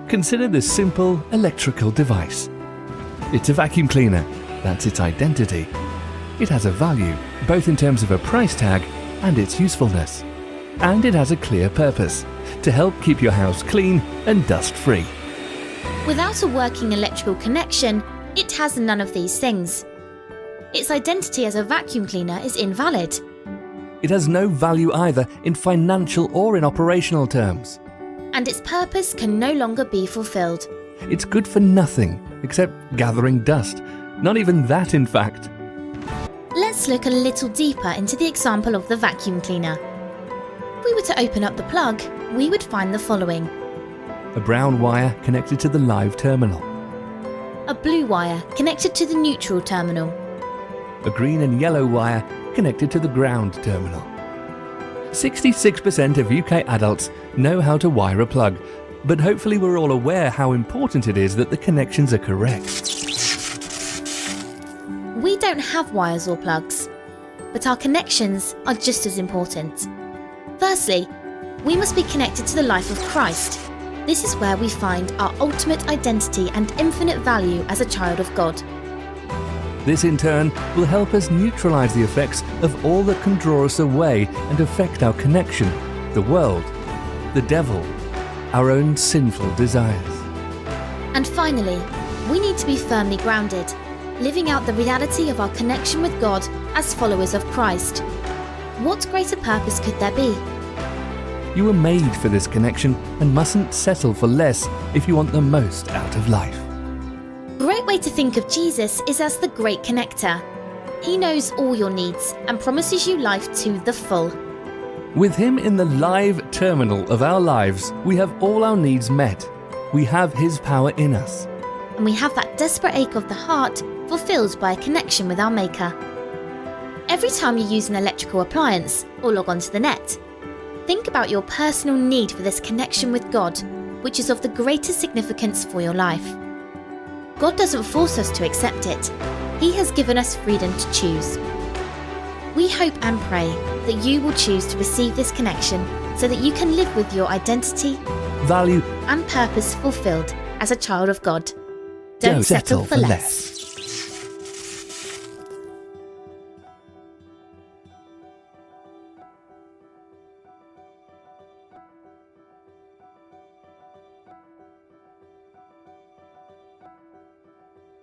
Consider this simple electrical device. It's a vacuum cleaner. That's its identity. It has a value, both in terms of a price tag and its usefulness. And it has a clear purpose, to help keep your house clean and dust-free. Without a working electrical connection, it has none of these things. Its identity as a vacuum cleaner is invalid. It has no value either in financial or in operational terms. And its purpose can no longer be fulfilled. It's good for nothing except gathering dust. Not even that, in fact. Let's look a little deeper into the example of the vacuum cleaner. If we were to open up the plug, we would find the following. A brown wire connected to the live terminal. A blue wire connected to the neutral terminal. A green and yellow wire connected to the ground terminal. 66% of UK adults know how to wire a plug, but hopefully we're all aware how important it is that the connections are correct. We don't have wires or plugs, but our connections are just as important. Firstly, we must be connected to the life of Christ. This is where we find our ultimate identity and infinite value as a child of God. This in turn will help us neutralize the effects of all that can draw us away and affect our connection, the world, the devil, our own sinful desires. And finally, we need to be firmly grounded, living out the reality of our connection with God as followers of Christ. What greater purpose could there be? You were made for this connection and mustn't settle for less if you want the most out of life. A great way to think of Jesus is as the great connector. He knows all your needs and promises you life to the full. With him in the live terminal of our lives, we have all our needs met. We have his power in us. And we have that desperate ache of the heart fulfilled by a connection with our Maker. Every time you use an electrical appliance or log onto the net, think about your personal need for this connection with God, which is of the greatest significance for your life. God doesn't force us to accept it. He has given us freedom to choose. We hope and pray that you will choose to receive this connection so that you can live with your identity, value, and purpose fulfilled as a child of God. Don't settle for less.